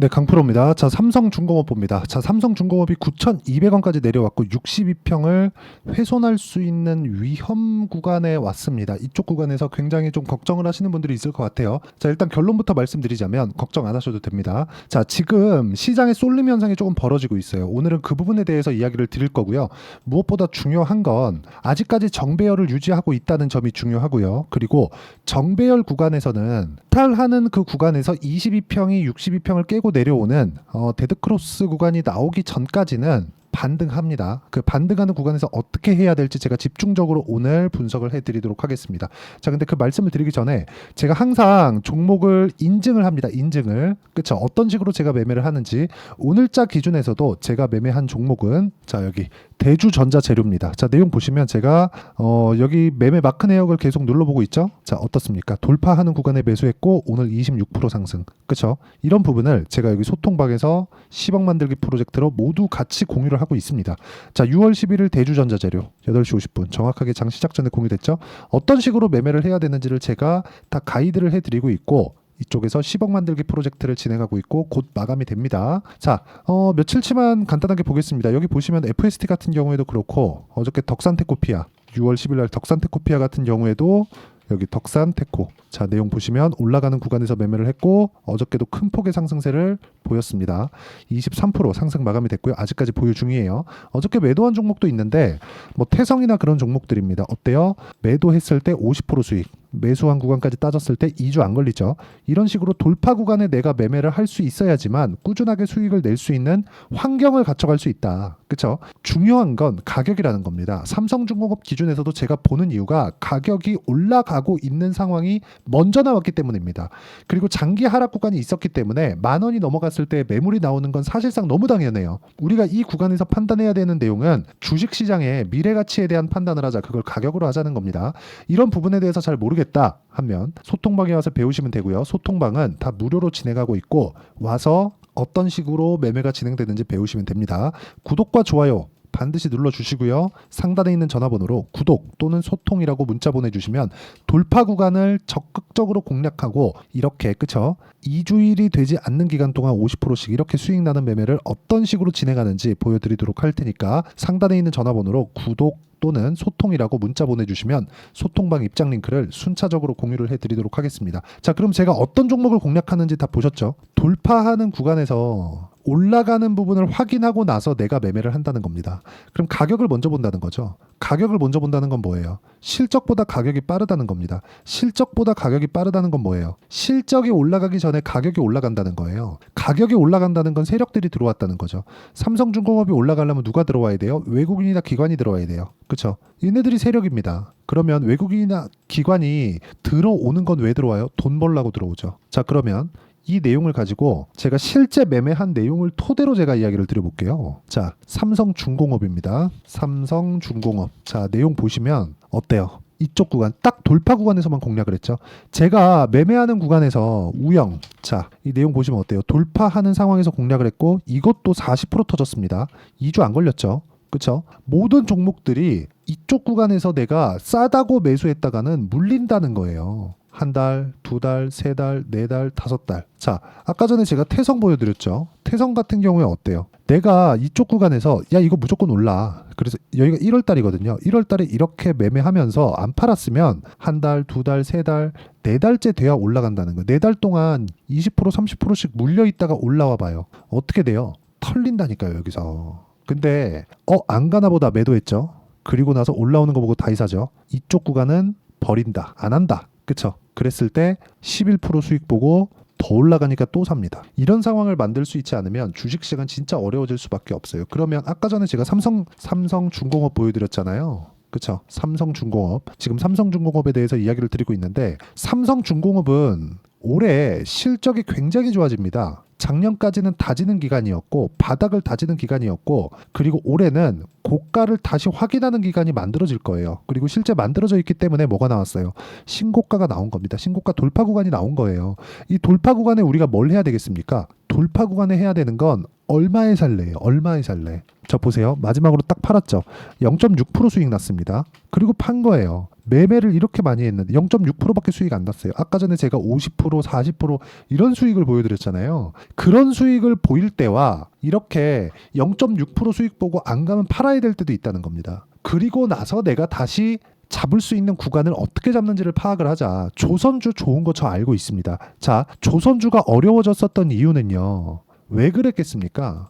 네, 강프로입니다. 자, 삼성중공업 봅니다. 자, 삼성중공업이 9,200원까지 내려왔고 62평을 훼손할 수 있는 위험 구간에 왔습니다. 이쪽 구간에서 굉장히 좀 걱정을 하시는 분들이 있을 것 같아요. 자, 일단 결론부터 말씀드리자면 걱정 안 하셔도 됩니다. 자, 지금 시장의 쏠림 현상이 조금 벌어지고 있어요. 오늘은 그 부분에 대해서 이야기를 드릴 거고요. 무엇보다 중요한 건 아직까지 정배열을 유지하고 있다는 점이 중요하고요. 그리고 정배열 구간에서는 탈하는 그 구간에서 22평이 62평을 깨고 내려오는 데드크로스 구간이 나오기 전까지는 반등합니다. 그 반등하는 구간에서 어떻게 해야 될지 제가 집중적으로 오늘 분석을 해드리도록 하겠습니다. 자, 근데 그 말씀을 드리기 전에 제가 항상 종목을 인증을 합니다. 인증을. 그쵸? 어떤 식으로 제가 매매를 하는지 오늘자 기준에서도 제가 매매한 종목은 자, 여기 대주전자재료입니다. 자, 내용 보시면 제가 여기 매매 마크 내역을 계속 눌러보고 있죠. 자, 어떻습니까? 돌파하는 구간에 매수했고 오늘 26% 상승. 그쵸? 이런 부분을 제가 여기 소통방에서 10억 만들기 프로젝트로 모두 같이 공유를 하고 있습니다. 자, 6월 11일 대주전자재료 8시 50분 정확하게 장 시작 전에 공유됐죠. 어떤 식으로 매매를 해야 되는지를 제가 다 가이드를 해드리고 있고 이쪽에서 10억 만들기 프로젝트를 진행하고 있고 곧 마감이 됩니다. 자, 며칠치만 간단하게 보겠습니다. 여기 보시면 FST 같은 경우에도 그렇고 어저께 덕산테코피아 6월 10일 날 덕산테코피아 같은 경우에도 여기 덕산테코 자, 내용 보시면 올라가는 구간에서 매매를 했고 어저께도 큰 폭의 상승세를 보였습니다. 23% 상승 마감이 됐고요. 아직까지 보유 중이에요. 어저께 매도한 종목도 있는데 뭐 태성이나 그런 종목들입니다. 어때요? 매도했을 때 50% 수익, 매수한 구간까지 따졌을 때 2주 안 걸리죠. 이런 식으로 돌파 구간에 내가 매매를 할 수 있어야지만 꾸준하게 수익을 낼 수 있는 환경을 갖춰갈 수 있다. 그렇죠? 중요한 건 가격이라는 겁니다. 삼성중공업 기준에서도 제가 보는 이유가 가격이 올라가고 있는 상황이 먼저 나왔기 때문입니다. 그리고 장기 하락 구간이 있었기 때문에 10,000원이 넘어갔을 때 매물이 나오는 건 사실상 너무 당연해요. 우리가 이 구간에서 판단해야 되는 내용은 주식시장의 미래 가치에 대한 판단을 하자. 그걸 가격으로 하자는 겁니다. 이런 부분에 대해서 잘 모르겠다 하면 소통방에 와서 배우시면 되고요. 소통방은 다 무료로 진행하고 있고 와서 어떤 식으로 매매가 진행되는지 배우시면 됩니다. 구독과 좋아요 반드시 눌러주시고요. 상단에 있는 전화번호로 구독 또는 소통이라고 문자 보내주시면 돌파 구간을 적극적으로 공략하고 이렇게 그쵸? 2주일이 되지 않는 기간 동안 50%씩 이렇게 수익 나는 매매를 어떤 식으로 진행하는지 보여드리도록 할 테니까 상단에 있는 전화번호로 구독 또는 소통이라고 문자 보내주시면 소통방 입장 링크를 순차적으로 공유를 해드리도록 하겠습니다. 자, 그럼 제가 어떤 종목을 공략하는지 다 보셨죠? 돌파하는 구간에서 올라가는 부분을 확인하고 나서 내가 매매를 한다는 겁니다. 그럼 가격을 먼저 본다는 거죠. 가격을 먼저 본다는 건 뭐예요? 실적보다 가격이 빠르다는 겁니다. 실적보다 가격이 빠르다는 건 뭐예요? 실적이 올라가기 전에 가격이 올라간다는 거예요. 가격이 올라간다는 건 세력들이 들어왔다는 거죠. 삼성중공업이 올라가려면 누가 들어와야 돼요? 외국인이나 기관이 들어와야 돼요. 그렇죠? 얘네들이 세력입니다. 그러면 외국인이나 기관이 들어오는 건 왜 들어와요? 돈 벌라고 들어오죠. 자, 그러면 이 내용을 가지고 제가 실제 매매한 내용을 토대로 제가 이야기를 드려볼게요. 자, 삼성중공업입니다. 삼성중공업. 자, 내용 보시면 어때요? 이쪽 구간 딱 돌파 구간에서만 공략을 했죠. 제가 매매하는 구간에서 우영. 자, 이 내용 보시면 어때요? 돌파하는 상황에서 공략을 했고 이것도 40% 터졌습니다. 2주 안 걸렸죠. 그렇죠? 모든 종목들이 이쪽 구간에서 내가 싸다고 매수했다가는 물린다는 거예요. 한 달, 두 달, 세 달, 네 달, 다섯 달. 자, 아까 전에 제가 태성 보여드렸죠. 태성 같은 경우에 어때요? 내가 이쪽 구간에서 야 이거 무조건 올라. 그래서 여기가 1월 달이거든요. 1월 달에 이렇게 매매하면서 안 팔았으면 한 달, 두 달, 세 달, 네 달째 돼야 올라간다는 거예요. 네 달 동안 20%, 30%씩 물려 있다가 올라와 봐요. 어떻게 돼요? 털린다니까요, 여기서. 근데 안 가나 보다 매도했죠. 그리고 나서 올라오는 거 보고 다이사죠. 이쪽 구간은 버린다. 안 한다. 그쵸? 그랬을 때 11% 수익 보고 더 올라가니까 또 삽니다. 이런 상황을 만들 수 있지 않으면 주식시장은 진짜 어려워질 수밖에 없어요. 그러면 아까 전에 제가 삼성중공업 보여드렸잖아요. 그쵸? 삼성중공업. 지금 삼성중공업에 대해서 이야기를 드리고 있는데 삼성중공업은 올해 실적이 굉장히 좋아집니다. 작년까지는 다지는 기간이었고 바닥을 다지는 기간이었고 그리고 올해는 고가를 다시 확인하는 기간이 만들어질 거예요. 그리고 실제 만들어져 있기 때문에 뭐가 나왔어요? 신고가가 나온 겁니다. 신고가 돌파 구간이 나온 거예요. 이 돌파 구간에 우리가 뭘 해야 되겠습니까? 돌파 구간에 해야 되는 건 얼마에 살래요? 얼마에 살래? 저 보세요. 마지막으로 딱 팔았죠. 0.6% 수익 났습니다. 그리고 판 거예요. 매매를 이렇게 많이 했는데 0.6%밖에 수익 안 났어요. 아까 전에 제가 50%, 40% 이런 수익을 보여드렸잖아요. 그런 수익을 보일 때와 이렇게 0.6% 수익 보고 안 가면 팔아야 될 때도 있다는 겁니다. 그리고 나서 내가 다시 잡을 수 있는 구간을 어떻게 잡는지를 파악을 하자. 조선주 좋은 거 저 알고 있습니다. 자, 조선주가 어려워졌었던 이유는요. 왜 그랬겠습니까?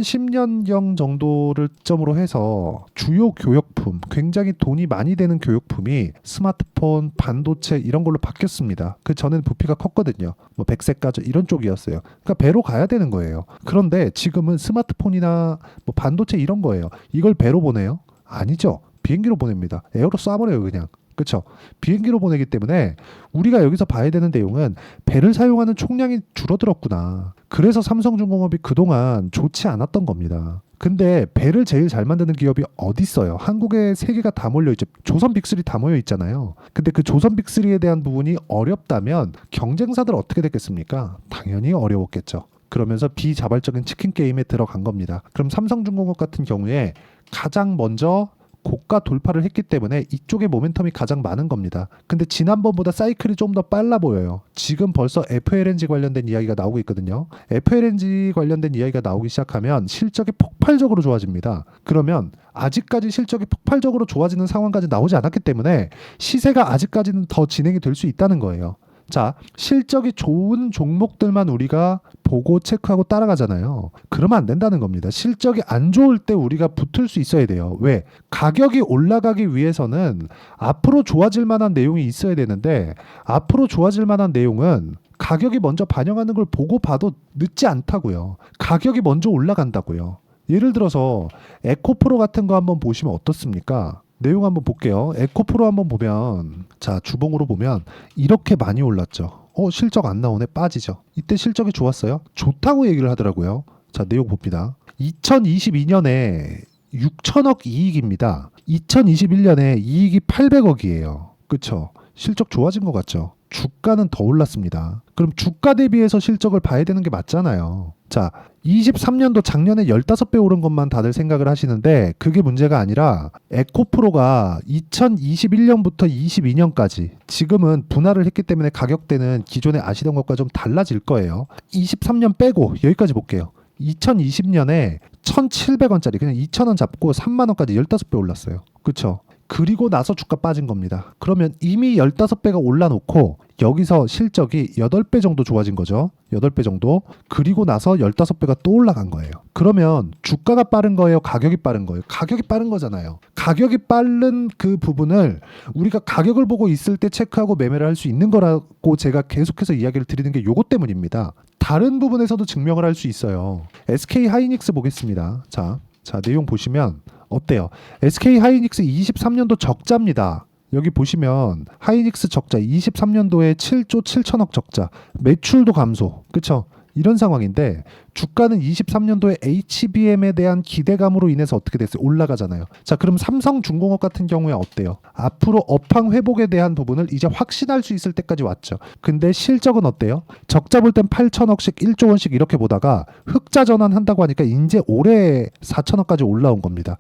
2010년경 정도를 점으로 해서 주요 교역품, 굉장히 돈이 많이 되는 교역품이 스마트폰, 반도체 이런 걸로 바뀌었습니다. 그 전에는 부피가 컸거든요. 뭐 백색가전 이런 쪽이었어요. 그러니까 배로 가야 되는 거예요. 그런데 지금은 스마트폰이나 뭐 반도체 이런 거예요. 이걸 배로 보내요? 아니죠. 비행기로 보냅니다. 에어로 쏴버려요 그냥. 그렇죠. 비행기로 보내기 때문에 우리가 여기서 봐야 되는 내용은 배를 사용하는 총량이 줄어들었구나. 그래서 삼성중공업이 그동안 좋지 않았던 겁니다. 근데 배를 제일 잘 만드는 기업이 어디 있어요? 한국에 세 개가 다 몰려 있죠. 조선 빅3 다 모여 있잖아요. 근데 그 조선 빅3에 대한 부분이 어렵다면 경쟁사들 어떻게 됐겠습니까? 당연히 어려웠겠죠. 그러면서 비자발적인 치킨 게임에 들어간 겁니다. 그럼 삼성중공업 같은 경우에 가장 먼저 고가 돌파를 했기 때문에 이쪽에 모멘텀이 가장 많은 겁니다. 근데 지난번보다 사이클이 좀 더 빨라 보여요. 지금 벌써 FLNG 관련된 이야기가 나오고 있거든요. FLNG 관련된 이야기가 나오기 시작하면 실적이 폭발적으로 좋아집니다. 그러면 아직까지 실적이 폭발적으로 좋아지는 상황까지 나오지 않았기 때문에 시세가 아직까지는 더 진행이 될 수 있다는 거예요. 자, 실적이 좋은 종목들만 우리가 보고 체크하고 따라가잖아요. 그러면 안 된다는 겁니다. 실적이 안 좋을 때 우리가 붙을 수 있어야 돼요. 왜? 가격이 올라가기 위해서는 앞으로 좋아질 만한 내용이 있어야 되는데 앞으로 좋아질 만한 내용은 가격이 먼저 반영하는 걸 보고 봐도 늦지 않다고요. 가격이 먼저 올라간다고요. 예를 들어서 에코프로 같은 거 한번 보시면 어떻습니까? 내용 한번 볼게요. 에코프로 한번 보면 자 주봉으로 보면 이렇게 많이 올랐죠. 실적 안 나오네 빠지죠. 이때 실적이 좋았어요. 좋다고 얘기를 하더라고요. 자 내용 봅니다. 2022년에 6천억 이익입니다. 2021년에 이익이 800억이에요. 그쵸? 실적 좋아진 것 같죠? 주가는 더 올랐습니다. 그럼 주가 대비해서 실적을 봐야 되는 게 맞잖아요. 자, 23년도 작년에 15배 오른 것만 다들 생각을 하시는데 그게 문제가 아니라 에코프로가 2021년부터 22년까지 지금은 분할을 했기 때문에 가격대는 기존에 아시던 것과 좀 달라질 거예요. 23년 빼고 여기까지 볼게요. 2020년에 1,700원짜리 그냥 2,000원 잡고 3만 원까지 15배 올랐어요. 그쵸? 그리고 나서 주가 빠진 겁니다. 그러면 이미 15배가 올라놓고 여기서 실적이 8배 정도 좋아진 거죠. 8배 정도. 그리고 나서 15배가 또 올라간 거예요. 그러면 주가가 빠른 거예요? 가격이 빠른 거예요? 가격이 빠른 거잖아요. 가격이 빠른 그 부분을 우리가 가격을 보고 있을 때 체크하고 매매를 할 수 있는 거라고 제가 계속해서 이야기를 드리는 게 요것 때문입니다. 다른 부분에서도 증명을 할 수 있어요. SK 하이닉스 보겠습니다. 자, 내용 보시면 어때요? SK 하이닉스 23년도 적자입니다. 여기 보시면 하이닉스 적자 23년도에 7조 7천억 적자, 매출도 감소. 그쵸? 이런 상황인데 주가는 23년도에 HBM에 대한 기대감으로 인해서 어떻게 됐어요? 올라가잖아요. 자, 그럼 삼성중공업 같은 경우에 어때요? 앞으로 업황 회복에 대한 부분을 이제 확신할 수 있을 때까지 왔죠. 근데 실적은 어때요? 적자 볼 땐 8천억씩 1조 원씩 이렇게 보다가 흑자 전환한다고 하니까 이제 올해 4천억까지 올라온 겁니다.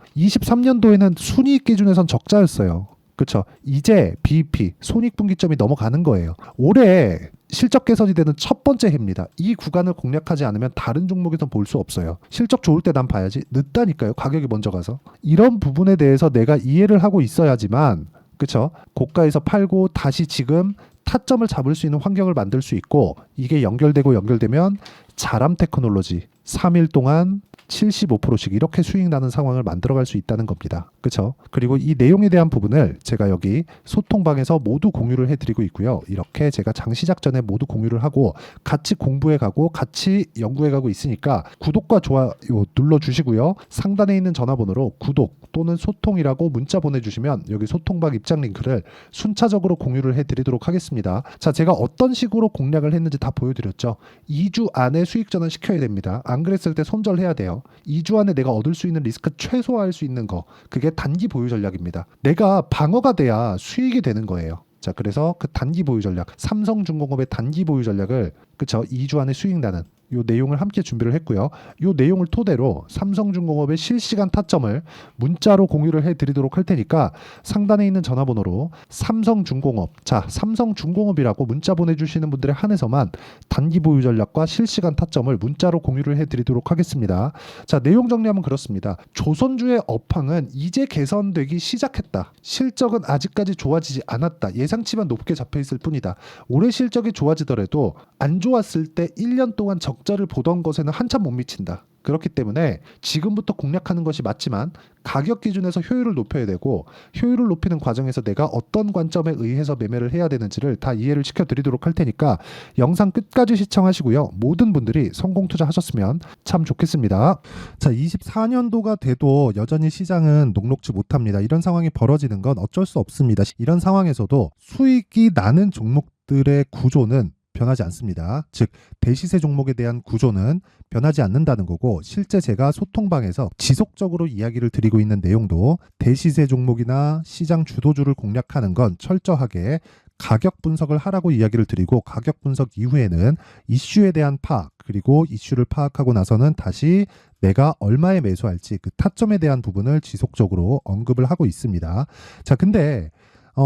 23년도에는 순이익 기준에선 적자였어요. 그렇죠. 이제 BEP 손익분기점이 넘어가는 거예요. 올해 실적 개선이 되는 첫 번째 해입니다. 이 구간을 공략하지 않으면 다른 종목에선 볼 수 없어요. 실적 좋을 때 난 봐야지. 늦다니까요. 가격이 먼저 가서. 이런 부분에 대해서 내가 이해를 하고 있어야지만 그렇죠. 고가에서 팔고 다시 지금 타점을 잡을 수 있는 환경을 만들 수 있고 이게 연결되면 자람 테크놀로지 3일 동안 75%씩 이렇게 수익 나는 상황을 만들어갈 수 있다는 겁니다. 그렇죠? 그리고 이 내용에 대한 부분을 제가 여기 소통방에서 모두 공유를 해드리고 있고요. 이렇게 제가 장 시작 전에 모두 공유를 하고 같이 공부해가고 같이 연구해가고 있으니까 구독과 좋아요 눌러주시고요. 상단에 있는 전화번호로 구독 또는 소통이라고 문자 보내주시면 여기 소통방 입장 링크를 순차적으로 공유를 해드리도록 하겠습니다. 자, 제가 어떤 식으로 공략을 했는지 다 보여드렸죠. 2주 안에 수익 전환 시켜야 됩니다. 안 그랬을 때 손절해야 돼요. 2주 안에 내가 얻을 수 있는 리스크 최소화할 수 있는 거 그게 단기 보유 전략입니다. 내가 방어가 돼야 수익이 되는 거예요. 자, 그래서 그 단기 보유 전략 삼성중공업의 단기 보유 전략을 그쵸 2주 안에 수익 나는 요 내용을 함께 준비를 했고요. 요 내용을 토대로 삼성중공업의 실시간 타점을 문자로 공유를 해드리도록 할 테니까 상단에 있는 전화번호로 삼성중공업, 자 삼성중공업이라고 문자 보내주시는 분들에 한해서만 단기 보유 전략과 실시간 타점을 문자로 공유를 해드리도록 하겠습니다. 자, 내용 정리하면 그렇습니다. 조선주의 업황은 이제 개선되기 시작했다. 실적은 아직까지 좋아지지 않았다. 예상치만 높게 잡혀있을 뿐이다. 올해 실적이 좋아지더라도 안 좋았을 때 1년 동안 적자를 보던 것에는 한참 못 미친다. 그렇기 때문에 지금부터 공략하는 것이 맞지만 가격 기준에서 효율을 높여야 되고, 효율을 높이는 과정에서 내가 어떤 관점에 의해서 매매를 해야 되는지를 다 이해를 시켜드리도록 할 테니까 영상 끝까지 시청하시고요. 모든 분들이 성공 투자하셨으면 참 좋겠습니다. 자, 24년도가 돼도 여전히 시장은 녹록지 못합니다. 이런 상황이 벌어지는 건 어쩔 수 없습니다. 이런 상황에서도 수익이 나는 종목들의 구조는 변하지 않습니다. 즉 대시세 종목에 대한 구조는 변하지 않는다는 거고, 실제 제가 소통방에서 지속적으로 이야기를 드리고 있는 내용도 대시세 종목이나 시장 주도주를 공략하는 건 철저하게 가격 분석을 하라고 이야기를 드리고, 가격 분석 이후에는 이슈에 대한 파악, 그리고 이슈를 파악하고 나서는 다시 내가 얼마에 매수할지 그 타점에 대한 부분을 지속적으로 언급을 하고 있습니다. 자, 근데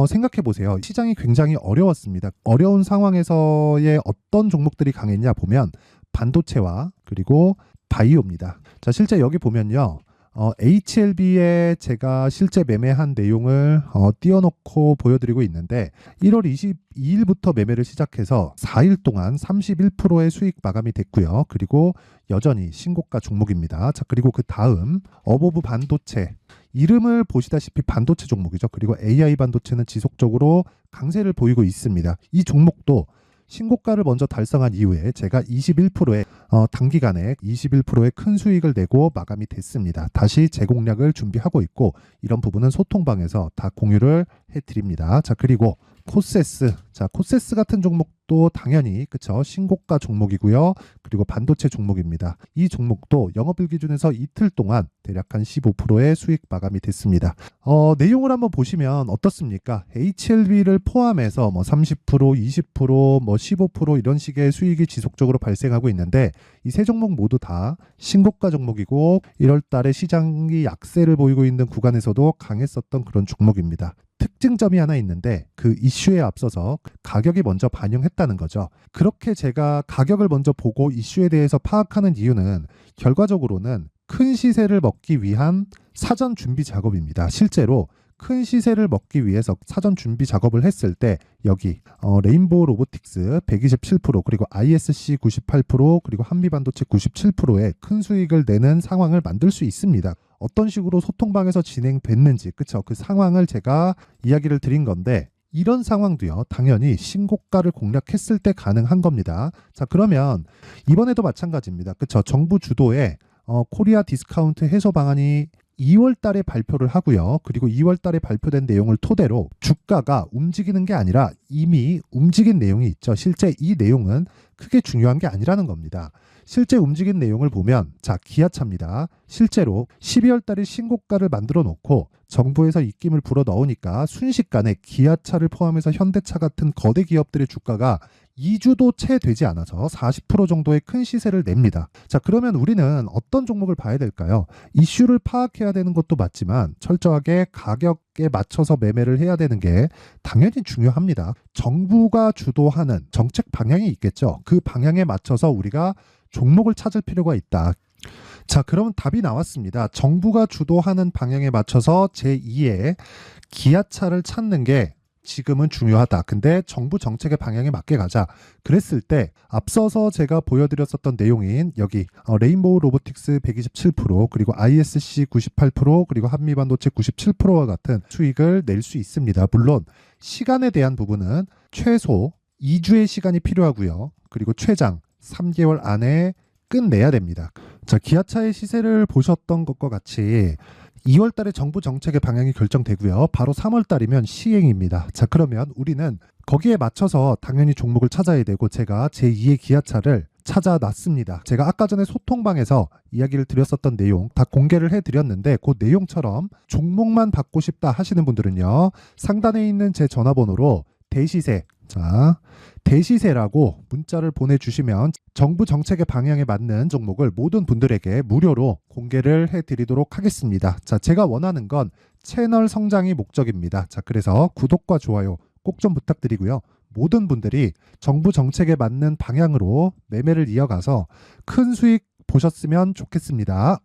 생각해 보세요. 시장이 굉장히 어려웠습니다. 어려운 상황에서의 어떤 종목들이 강했냐 보면 반도체와 그리고 바이오입니다. 자, 실제 여기 보면요. HLB에 제가 실제 매매한 내용을 띄워놓고 보여드리고 있는데 1월 22일부터 매매를 시작해서 4일 동안 31%의 수익 마감이 됐고요. 그리고 여전히 신고가 종목입니다. 자, 그리고 그 다음 어보브 반도체, 이름을 보시다시피 반도체 종목이죠. 그리고 AI 반도체는 지속적으로 강세를 보이고 있습니다. 이 종목도 신고가를 먼저 달성한 이후에 제가 21%의 단기간에 21%의 큰 수익을 내고 마감이 됐습니다. 다시 재공략을 준비하고 있고, 이런 부분은 소통방에서 다 공유를 해드립니다. 자, 그리고 코세스, 자 코세스 같은 종목도 당연히 그쵸, 신고가 종목이고요. 그리고 반도체 종목입니다. 이 종목도 영업일 기준에서 이틀 동안 대략 한 15%의 수익 마감이 됐습니다. 내용을 한번 보시면 어떻습니까? HLB를 포함해서 뭐 30%, 20%, 뭐 15% 이런 식의 수익이 지속적으로 발생하고 있는데, 이 세 종목 모두 다 신고가 종목이고 1월 달에 시장이 약세를 보이고 있는 구간에서도 강했었던 그런 종목입니다. 특징점이 하나 있는데 그 이슈에 앞서서 가격이 먼저 반영했다는 거죠. 그렇게 제가 가격을 먼저 보고 이슈에 대해서 파악하는 이유는 결과적으로는 큰 시세를 먹기 위한 사전 준비 작업입니다. 실제로 큰 시세를 먹기 위해서 사전 준비 작업을 했을 때 여기 레인보우 로보틱스 127%, 그리고 ISC 98%, 그리고 한미반도체 97%의 큰 수익을 내는 상황을 만들 수 있습니다. 어떤 식으로 소통방에서 진행됐는지, 그쵸? 그 상황을 제가 이야기를 드린 건데, 이런 상황도요, 당연히 신고가를 공략했을 때 가능한 겁니다. 자, 그러면 이번에도 마찬가지입니다. 그쵸? 정부 주도의 코리아 디스카운트 해소 방안이 2월 달에 발표를 하고요. 그리고 2월 달에 발표된 내용을 토대로 주가가 움직이는 게 아니라 이미 움직인 내용이 있죠. 실제 이 내용은 크게 중요한 게 아니라는 겁니다. 실제 움직인 내용을 보면, 자, 기아차입니다. 실제로 12월 달에 신고가를 만들어 놓고 정부에서 입김을 불어 넣으니까 순식간에 기아차를 포함해서 현대차 같은 거대 기업들의 주가가 2주도 채 되지 않아서 40% 정도의 큰 시세를 냅니다. 자, 그러면 우리는 어떤 종목을 봐야 될까요? 이슈를 파악해야 되는 것도 맞지만 철저하게 가격에 맞춰서 매매를 해야 되는 게 당연히 중요합니다. 정부가 주도하는 정책 방향이 있겠죠. 그 방향에 맞춰서 우리가 종목을 찾을 필요가 있다. 자, 그럼 답이 나왔습니다. 정부가 주도하는 방향에 맞춰서 제2의 기아차를 찾는 게 지금은 중요하다. 근데 정부 정책의 방향에 맞게 가자. 그랬을 때 앞서서 제가 보여드렸었던 내용인 여기 레인보우 로보틱스 127%, 그리고 ISC 98%, 그리고 한미반도체 97%와 같은 수익을 낼 수 있습니다. 물론 시간에 대한 부분은 최소 2주의 시간이 필요하고요. 그리고 최장 3개월 안에 끝내야 됩니다. 자, 기아차의 시세를 보셨던 것과 같이 2월 달에 정부 정책의 방향이 결정되고요. 바로 3월 달이면 시행입니다. 자, 그러면 우리는 거기에 맞춰서 당연히 종목을 찾아야 되고, 제가 제2의 기아차를 찾아놨습니다. 제가 아까 전에 소통방에서 이야기를 드렸었던 내용 다 공개를 해드렸는데, 그 내용처럼 종목만 받고 싶다 하시는 분들은요, 상단에 있는 제 전화번호로 대시세 자, 대시세라고 문자를 보내주시면 정부 정책의 방향에 맞는 종목을 모든 분들에게 무료로 공개를 해드리도록 하겠습니다. 자, 제가 원하는 건 채널 성장이 목적입니다. 자, 그래서 구독과 좋아요 꼭 좀 부탁드리고요. 모든 분들이 정부 정책에 맞는 방향으로 매매를 이어가서 큰 수익 보셨으면 좋겠습니다.